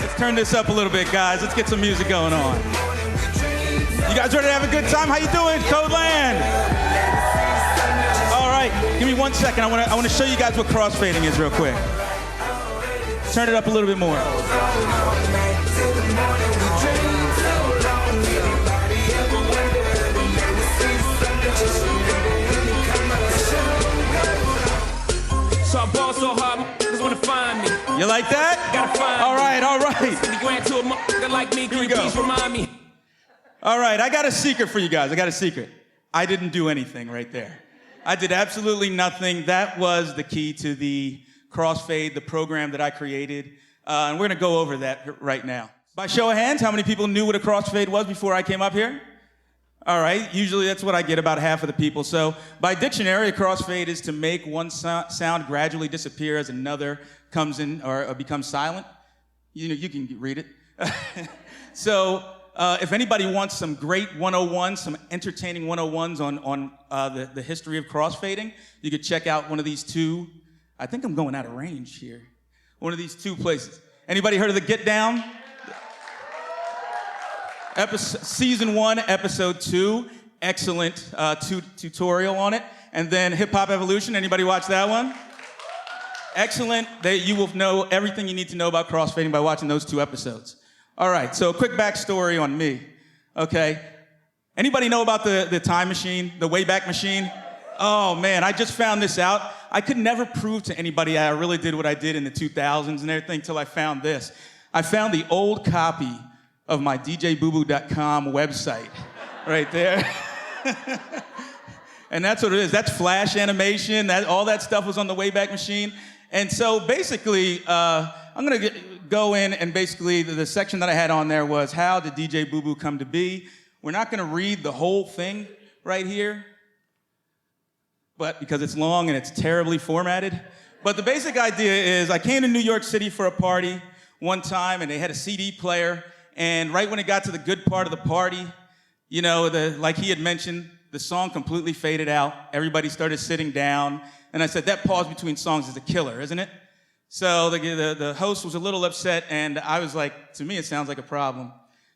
Let's turn this up a little bit, guys. Let's get some music going on. You guys ready to have a good time? How you doing, Codeland? All right, give me 1 second. I want to show you guys what crossfading is real quick. Turn it up a little bit more. So I ball so hard, niggas wanna find me. You like that? Gotta find all right, all right. me. Grant to a motherfucker like me, can you please remind me? All right, I got a secret for you guys. I got a secret. I didn't do anything right there. I did absolutely nothing. That was the key to the Crossfade, the program that I created. And we're gonna go over that right now. By show of hands, how many people knew what a crossfade was before I came up here? All right, usually that's what I get, about half of the people. So by dictionary, a crossfade is to make one sound gradually disappear as another comes in or becomes silent. You know, you can read it. So if anybody wants some great 101s, some entertaining 101s on the history of crossfading, you could check out one of these two. I think I'm going out of range here. One of these two places. Anybody heard of the Get Down? Season 1, episode 2, excellent tutorial on it. And then Hip Hop Evolution, anybody watch that one? Excellent. You will know everything you need to know about crossfading by watching those 2 episodes. All right, so a quick backstory on me, okay? Anybody know about the time machine, the Wayback Machine? Oh man, I just found this out. I could never prove to anybody I really did what I did in the 2000s and everything until I found this. I found the old copy of my djbooboo.com website right there. And that's what it is. That's flash animation. All that stuff was on the Wayback Machine. And so basically, I'm gonna go in and basically the section that I had on there was how did DJ Boo Boo come to be? We're not gonna read the whole thing right here, but because it's long and it's terribly formatted. But the basic idea is I came to New York City for a party one time and they had a CD player. And right when it got to the good part of the party, you know, like he had mentioned, the song completely faded out. Everybody started sitting down. And I said, that pause between songs is a killer, isn't it? So the host was a little upset, and I was like, to me, it sounds like a problem.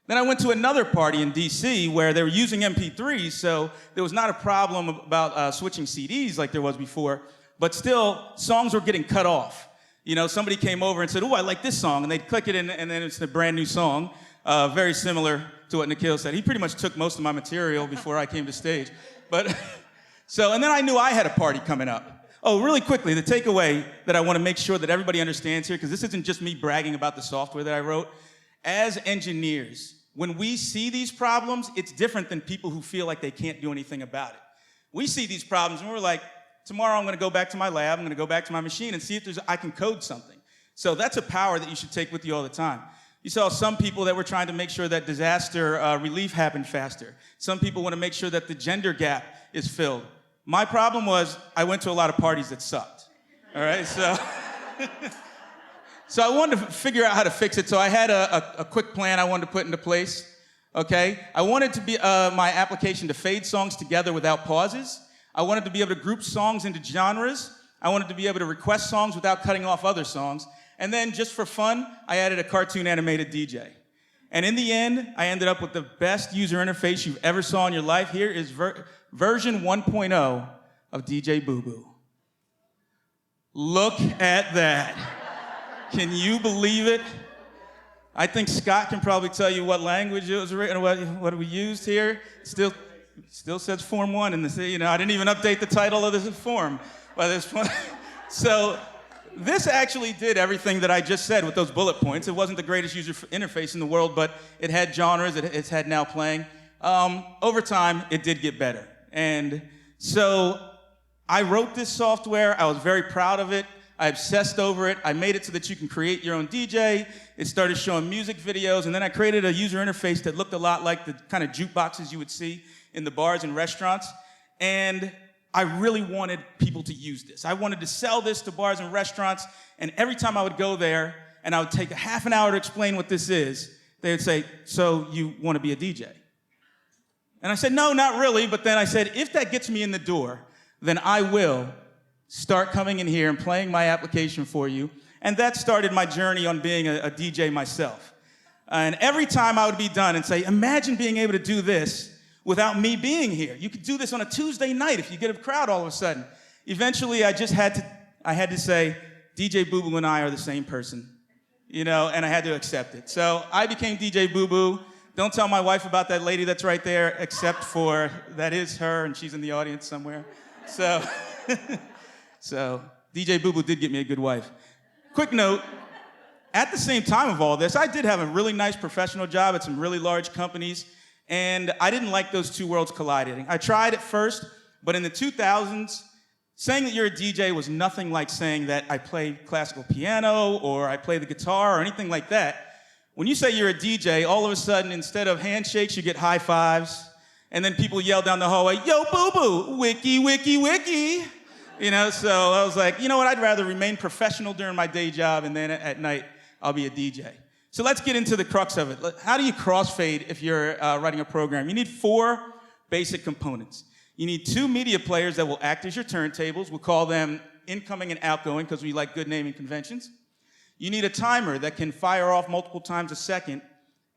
Then I went to another party in DC where they were using MP3s, so there was not a problem about switching CDs like there was before, but still, songs were getting cut off. You know, somebody came over and said, oh, I like this song, and they'd click it in, and then it's a brand new song. Very similar to what Nikhil said. He pretty much took most of my material before I came to stage. But so, and then I knew I had a party coming up. Oh, really quickly, the takeaway that I want to make sure that everybody understands here, because this isn't just me bragging about the software that I wrote. As engineers, when we see these problems, it's different than people who feel like they can't do anything about it. We see these problems and we're like, tomorrow I'm going to go back to my lab, I'm going to go back to my machine and see if I can code something. So that's a power that you should take with you all the time. You saw some people that were trying to make sure that disaster relief happened faster. Some people want to make sure that the gender gap is filled. My problem was I went to a lot of parties that sucked. All right, so so I wanted to figure out how to fix it. So I had a quick plan I wanted to put into place. Okay, I wanted to be my application to fade songs together without pauses. I wanted to be able to group songs into genres. I wanted to be able to request songs without cutting off other songs. And then just for fun, I added a cartoon animated DJ. And in the end, I ended up with the best user interface you've ever saw in your life. Here is version 1.0 of DJ Boo Boo. Look at that. Can you believe it? I think Scott can probably tell you what language it was written, what we used here. Still says Form 1 in the, you know, I didn't even update the title of this form by this point. So this actually did everything that I just said with those bullet points. It wasn't the greatest user interface in the world, but it had genres, it's had now playing. Over time, it did get better. And so I wrote this software, I was very proud of it, I obsessed over it, I made it so that you can create your own DJ, it started showing music videos, and then I created a user interface that looked a lot like the kind of jukeboxes you would see in the bars and restaurants. And I really wanted people to use this. I wanted to sell this to bars and restaurants, and every time I would go there and I would take a half an hour to explain what this is, they would say, so you want to be a DJ? And I said, no, not really, but then I said, if that gets me in the door, then I will start coming in here and playing my application for you, And that started my journey on being a DJ myself. And every time I would be done and say, imagine being able to do this without me being here. You could do this on a Tuesday night if you get a crowd all of a sudden. Eventually, I had to say, DJ Boo Boo and I are the same person, and I had to accept it. So I became DJ Boo Boo. Don't tell my wife about that lady that's right there, except for that is her, and she's in the audience somewhere. So, so DJ Boo Boo did get me a good wife. Quick note, at the same time of all this, I did have a really nice professional job at some really large companies, and I didn't like those two worlds colliding. I tried at first, but in the 2000s, saying that you're a DJ was nothing like saying that I play classical piano or I play the guitar or anything like that. When you say you're a DJ, all of a sudden, instead of handshakes, you get high fives, and then people yell down the hallway, yo, Boo Boo, wiki, wiki, wiki. So I was like, you know what, I'd rather remain professional during my day job, and then at night, I'll be a DJ. So let's get into the crux of it. How do you crossfade if you're writing a program? You need 4 basic components. You need 2 media players that will act as your turntables. We'll call them incoming and outgoing because we like good naming conventions. You need a timer that can fire off multiple times a second,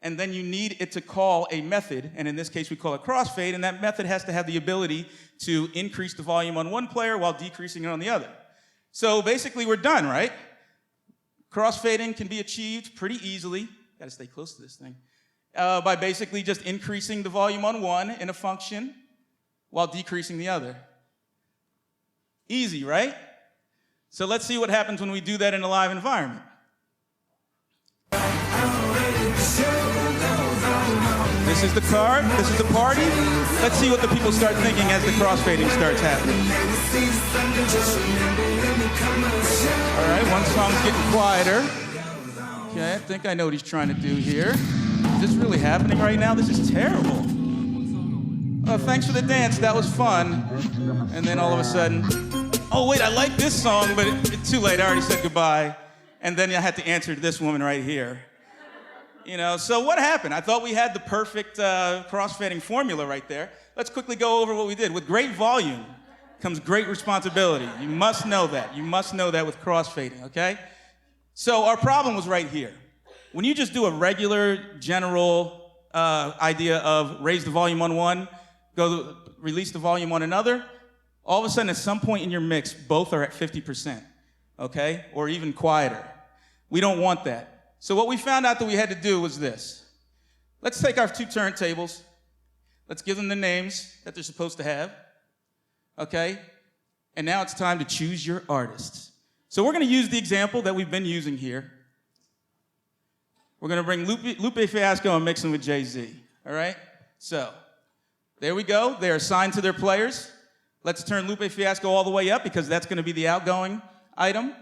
and then you need it to call a method, and in this case we call it crossfade, and that method has to have the ability to increase the volume on one player while decreasing it on the other. So basically we're done, right? Crossfading can be achieved pretty easily, gotta stay close to this thing, by basically just increasing the volume on one in a function while decreasing the other. Easy, right? So let's see what happens when we do that in a live environment. This is the card, this is the party. Let's see what the people start thinking as the crossfading starts happening. All right, one song's getting quieter. Okay, I think I know what he's trying to do here. Is this really happening right now? This is terrible. Oh, thanks for the dance, that was fun. And then all of a sudden, oh wait, I like this song, but it's too late, I already said goodbye. And then I had to answer to this woman right here. So what happened? I thought we had the perfect crossfading formula right there. Let's quickly go over what we did. With great volume comes great responsibility. You must know that. You must know that with crossfading, okay? So our problem was right here. When you just do a regular, general idea of raise the volume on one, release the volume on another, all of a sudden at some point in your mix, both are at 50%, okay? Or even quieter. We don't want that. So what we found out that we had to do was this. Let's take our 2 turntables. Let's give them the names that they're supposed to have, okay? And now it's time to choose your artists. So we're gonna use the example that we've been using here. We're gonna bring Lupe Fiasco and mix him with Jay-Z, all right? So, there we go. They are assigned to their players. Let's turn Lupe Fiasco all the way up because that's gonna be the outgoing item.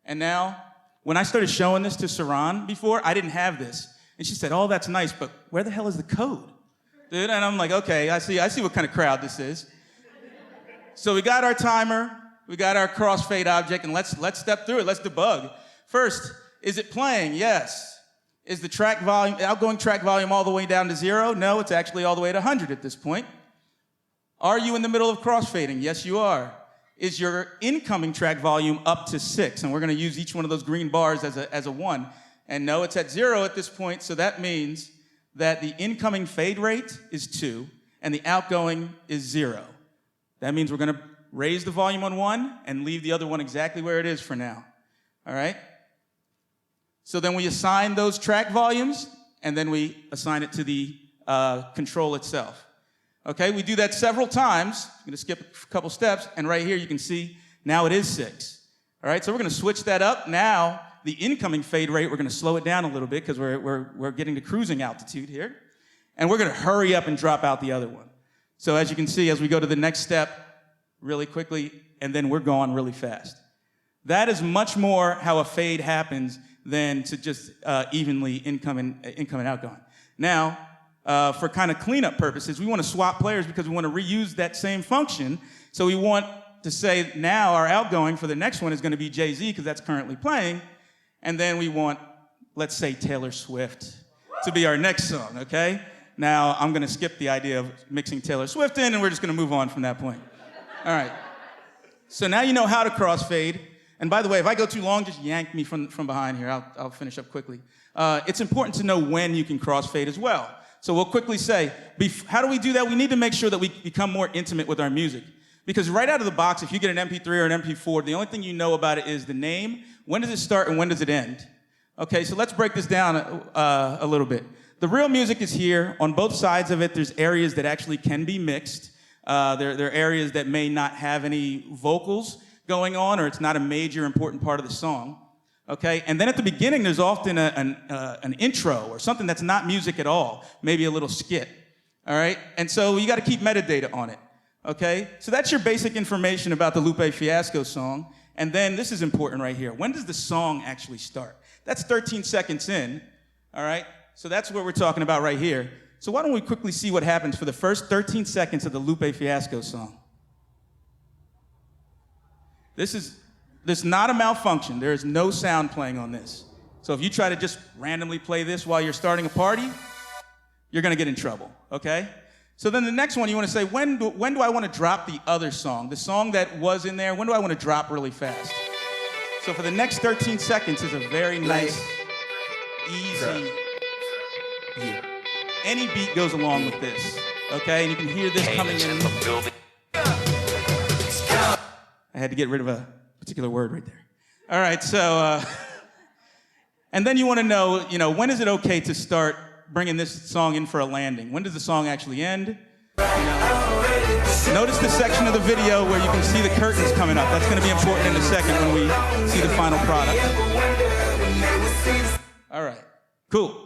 And now, when I started showing this to Saran before, I didn't have this. And she said, oh, that's nice, but where the hell is the code? Dude, and I'm like, okay, I see what kind of crowd this is. So we got our timer, we got our crossfade object, and let's step through it, let's debug. First, is it playing? Yes. Is the track volume, outgoing track volume all the way down to 0? No, it's actually all the way to 100 at this point. Are you in the middle of crossfading? Yes, you are. Is your incoming track volume up to 6? And we're gonna use each one of those green bars as a 1. And no, it's at 0 at this point, so that means that the incoming fade rate is 2, and the outgoing is 0. That means we're gonna raise the volume on 1 and leave the other one exactly where it is for now, all right? So then we assign those track volumes, and then we assign it to the control itself. Okay, we do that several times. I'm gonna skip a couple steps, and right here you can see now it is 6. All right, so we're gonna switch that up. Now, the incoming fade rate, we're gonna slow it down a little bit because we're getting to cruising altitude here. And we're gonna hurry up and drop out the other one. So as you can see, as we go to the next step really quickly, and then we're going really fast. That is much more how a fade happens than to just evenly income and outgoing. Now, for kind of cleanup purposes, we want to swap players because we want to reuse that same function. So we want to say now our outgoing for the next one is going to be Jay-Z because that's currently playing. And then we want, let's say, Taylor Swift to be our next song, okay? Now, I'm going to skip the idea of mixing Taylor Swift in, and we're just going to move on from that point. All right. So now you know how to crossfade. And by the way, if I go too long, just yank me from behind here. I'll finish up quickly. It's important to know when you can crossfade as well. So we'll quickly say, how do we do that? We need to make sure that we become more intimate with our music. Because right out of the box, if you get an MP3 or an MP4, the only thing you know about it is the name, when does it start, and when does it end? Okay, so let's break this down a little bit. The real music is here. On both sides of it, there's areas that actually can be mixed. There are areas that may not have any vocals going on, or it's not a major important part of the song. Okay, and then at the beginning, there's often an intro or something that's not music at all, maybe a little skit. All right, and so you got to keep metadata on it. Okay, so that's your basic information about the Lupe Fiasco song. And then this is important right here. When does the song actually start? That's 13 seconds in. All right, so that's what we're talking about right here. So why don't we quickly see what happens for the first 13 seconds of the Lupe Fiasco song? This is not a malfunction. There is no sound playing on this. So if you try to just randomly play this while you're starting a party, you're gonna get in trouble, okay? So then the next one, you wanna say, when do I wanna drop the other song? The song that was in there, when do I wanna drop really fast? So for the next 13 seconds is a very nice, easy beat. Any beat goes along with this, okay? And you can hear this coming in. I had to get rid of a particular word right there. All right, so, and then you want to know, when is it okay to start bringing this song in for a landing? When does the song actually end? Notice the section of the video where you can see the curtains coming up. That's going to be important in a second when we see the final product. All right, cool.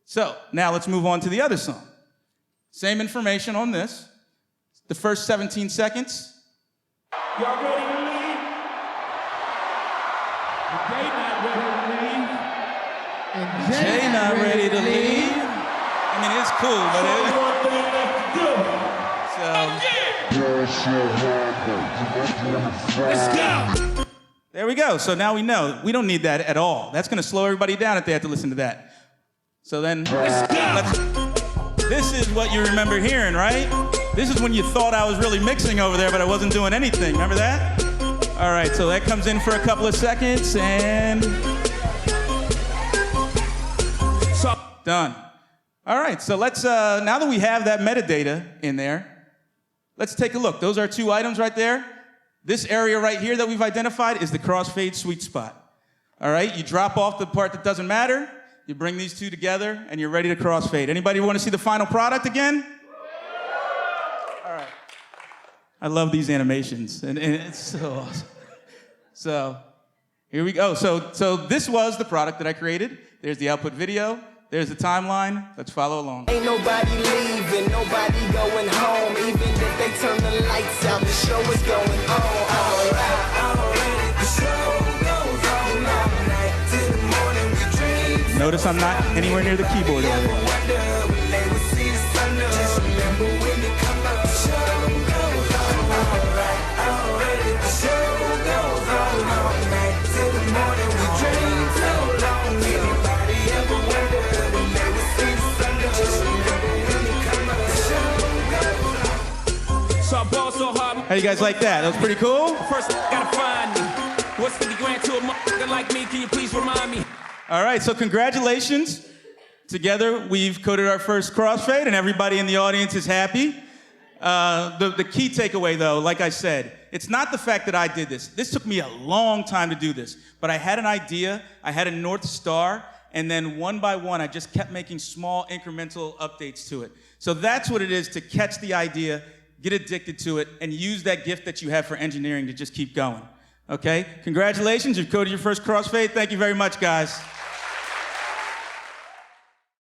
So now let's move on to the other song. Same information on this. The first 17 seconds. Y'all ready to leave? They not ready to leave. And Jay not ready to leave. I mean, it's cool, but Let's go. there we go. So now we know. We don't need that at all. That's going to slow everybody down if they have to listen to that. So then, this is what you remember hearing, right? This is when you thought I was really mixing over there, but I wasn't doing anything. Remember that? All right, so that comes in for a couple of seconds, and done. All right, so let's, now that we have that metadata in there, let's take a look. Those are two items right there. This area right here that we've identified is the crossfade sweet spot. All right, you drop off the part that doesn't matter, you bring these two together, and you're ready to crossfade. Anybody want to see the final product again? All right. I love these animations, and it's so awesome. So here we go. So this was the product that I created. There's the output video. There's the timeline. Let's follow along. Ain't nobody leaving, nobody going home. Even if they turn the lights out, the show is going on. Alright, the show goes on all night till the morning we dream. Notice I'm not anywhere near the keyboard over there. When they would see the sun up. Just remember when it come up, the show goes on. Alright, the show goes on all night till the morning we dream so long. Anybody ever wonder when they would see the sun up? Just remember when it come up, the show goes on. So I ball so hard. How you guys like that? That was pretty cool? First, gotta find me. What's 50 grand to a motherfucker like me? Can you please remind me? All right, so congratulations. Together, we've coded our first crossfade, and everybody in the audience is happy. The key takeaway, though, like I said, it's not the fact that I did this. This took me a long time to do this, but I had an idea, I had a North Star, and then one by one, I just kept making small incremental updates to it. So that's what it is to catch the idea, get addicted to it, and use that gift that you have for engineering to just keep going. Okay? Congratulations, you've coded your first crossfade. Thank you very much, guys.